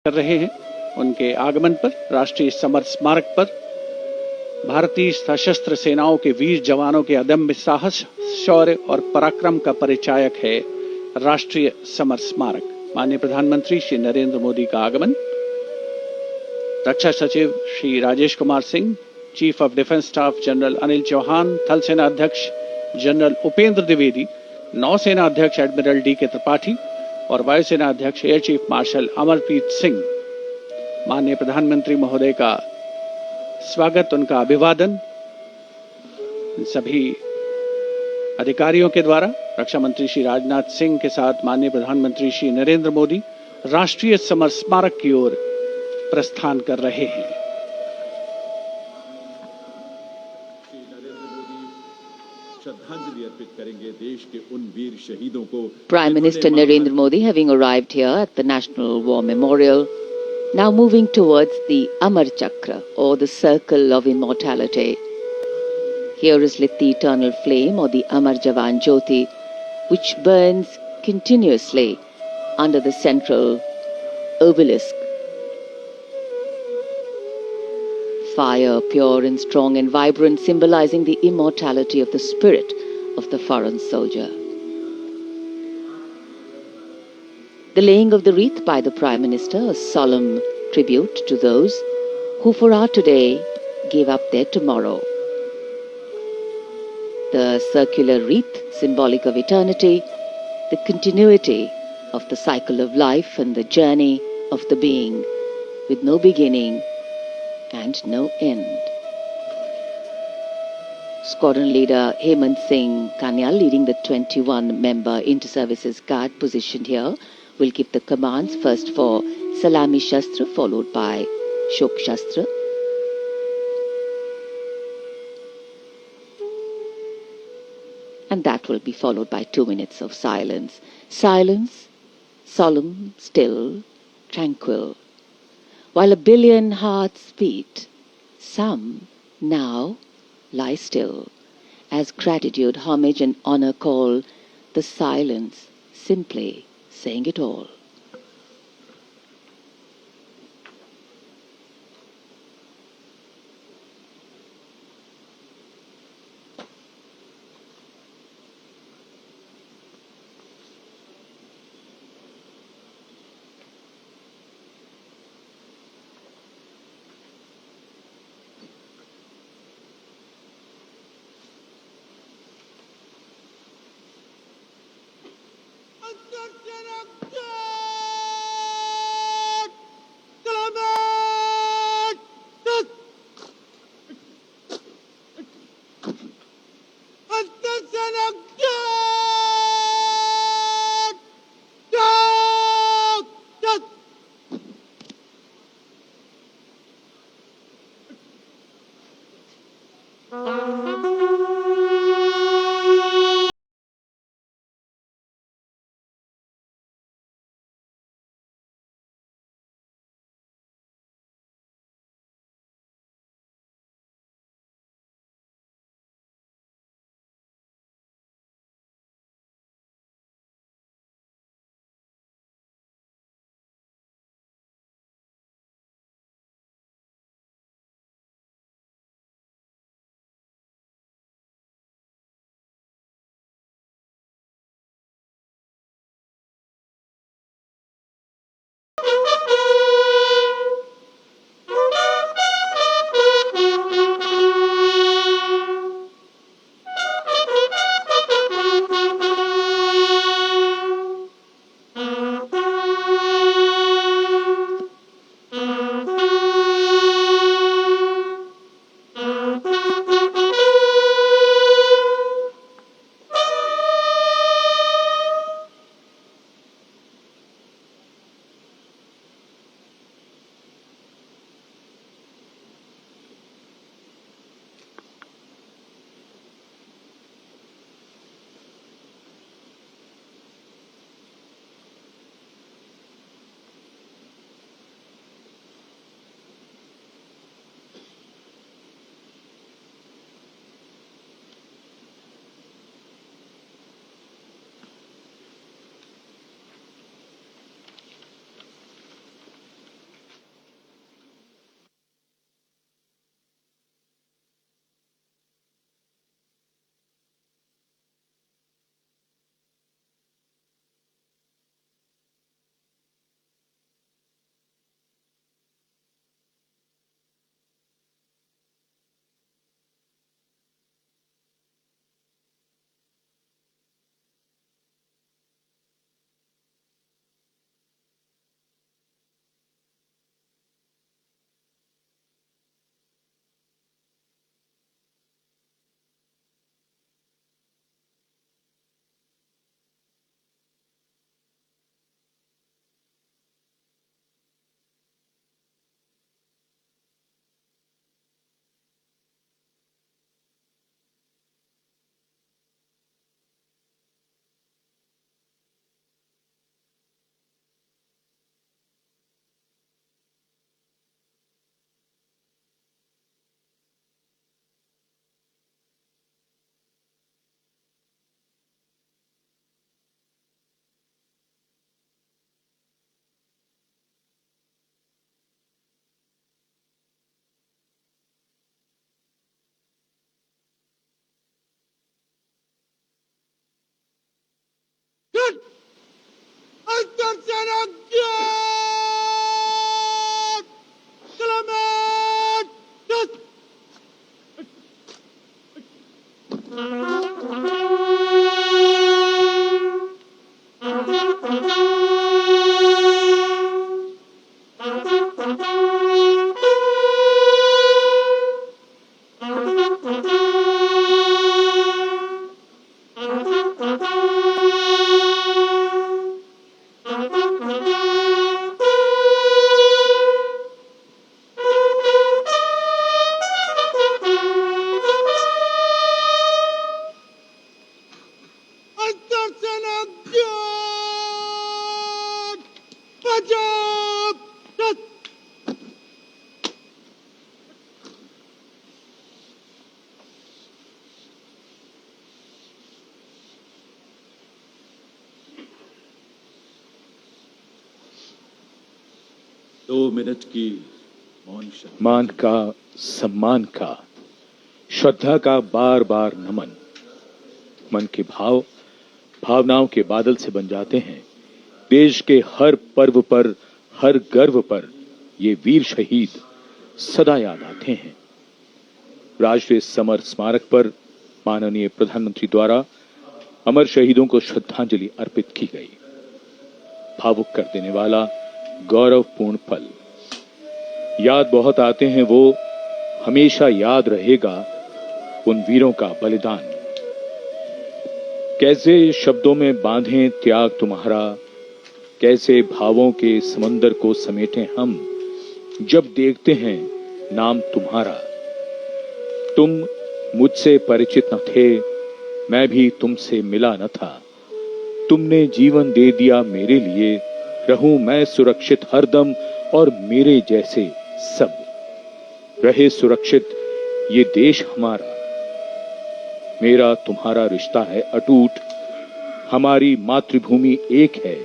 कर रहे हैं। उनके आगमन पर राष्ट्रीय समर स्मारक पर भारतीय सशस्त्र सेनाओं के वीर जवानों के अदम्य साहस, शौर्य और पराक्रम का परिचायक है राष्ट्रीय समर स्मारक। माननीय प्रधानमंत्री श्री नरेंद्र मोदी का आगमन, रक्षा सचिव Shri Rajesh Kumar Singh, chief of defence staff general Anil Chauhan, थल सेना अध्यक्ष जनरल उपेंद्र द्विवेदी, नौसेना अध्यक्ष एडमिरल डी के त्रिपाठी और वायुसेना अध्यक्ष air chief marshal Amarpreet Singh. माननीय प्रधानमंत्री महोदय का स्वागत, उनका अभिवादन सभी अधिकारियों के द्वारा रक्षा मंत्री श्री राजनाथ सिंह के साथ माननीय प्रधानमंत्री श्री नरेंद्र मोदी राष्ट्रीय समर स्मारक की ओर प्रस्थान कर रहे हैं। Prime Minister Narendra Modi having arrived here at the National War Memorial, now moving towards the Amar Chakra or the Circle of Immortality. Here is lit the eternal flame or the Amar Jawan Jyoti, which burns continuously under the central obelisk. Fire, pure and strong and vibrant, symbolizing the immortality of the spirit of the foreign soldier. The laying of the wreath by the Prime Minister, a solemn tribute to those who for our today gave up their tomorrow. The circular wreath, symbolic of eternity, the continuity of the cycle of life and the journey of the being, with no beginning and no end. Squadron leader Hemant Singh Kanyal, leading the 21-member inter-services guard positioned here, will give the commands first for Salami Shastra, followed by Shok Shastra. And that will be followed by 2 minutes of silence. Silence, solemn, still, tranquil. While a billion hearts beat, some now lie still, as gratitude, homage and honor call the silence, simply saying it all. दो minute की मौन शक्ति। मान का, सम्मान का, श्रद्धा का बार बार नमन। मन के भाव भावनाओं के बादल से बन जाते हैं। देश के हर पर्व पर, हर गर्व पर ये वीर शहीद सदा याद आते हैं। राष्ट्रीय समर स्मारक पर माननीय प्रधानमंत्री द्वारा अमर शहीदों को श्रद्धांजलि अर्पित की गई। भावुक कर देने वाला गौरवपूर्ण पल। याद बहुत आते हैं वो, हमेशा याद रहेगा उन वीरों का बलिदान। कैसे शब्दों में बांधें त्याग तुम्हारा, कैसे भावों के समंदर को समेटें हम, जब देखते हैं नाम तुम्हारा। तुम मुझसे परिचित न थे, मैं भी तुमसे मिला न था। तुमने जीवन दे दिया मेरे लिए, रहूं मैं सुरक्षित हरदम और मेरे जैसे सब रहे सुरक्षित ये देश हमारा। मेरा तुम्हारा रिश्ता है अटूट, हमारी मातृभूमि एक है।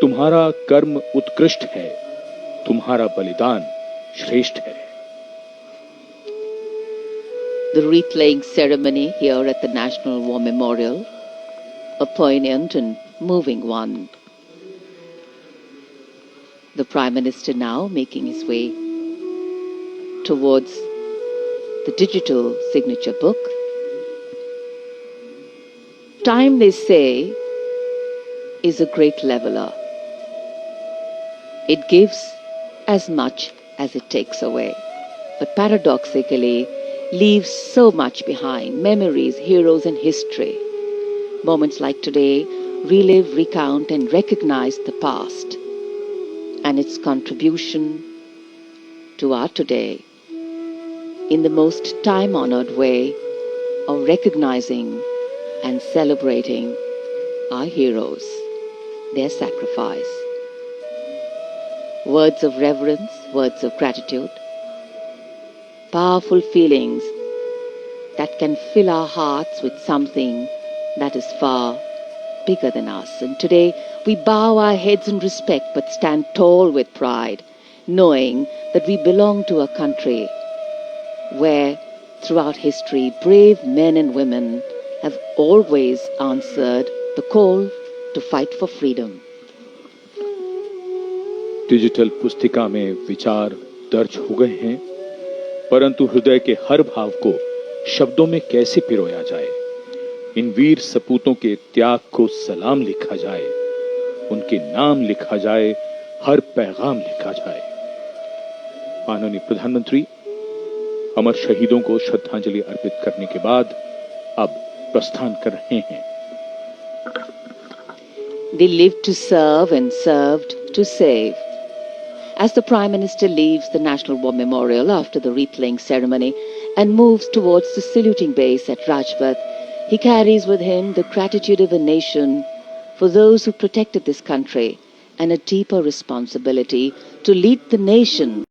तुम्हारा कर्म उत्कृष्ट है, तुम्हारा बलिदान श्रेष्ठ है। The wreath-laying ceremony here at the National War Memorial, a poignant and moving one. The Prime Minister now making his way towards the digital signature book. Time, they say, is a great leveler. It gives as much as it takes away, but paradoxically leaves so much behind: memories, heroes and history. Moments like today relive, recount and recognize the past and its contribution to our today in the most time-honored way of recognizing and celebrating our heroes, their sacrifice. Words of reverence, words of gratitude, powerful feelings that can fill our hearts with something that is far bigger than us. And today we bow our heads in respect but stand tall with pride, knowing that we belong to a country where throughout history brave men and women have always answered the call to fight for freedom. Digital पुस्तिका में विचार दर्ज हो गए हैं, परंतु हृदय के हर भाव को शब्दों में कैसे पिरोया जाए। इन वीर सपूतों के त्याग को सलाम लिखा जाए, उनके नाम लिखा जाए, हर पैगाम लिखा जाए। माननीय प्रधानमंत्री अमर शहीदों को श्रद्धांजलि अर्पित करने के बाद अब प्रस्थान कर रहे हैं। They lived to serve and served to save. As the Prime Minister leaves the National War Memorial after the wreath-laying ceremony and moves towards the saluting base at Rajpath, he carries with him the gratitude of a nation for those who protected this country and a deeper responsibility to lead the nation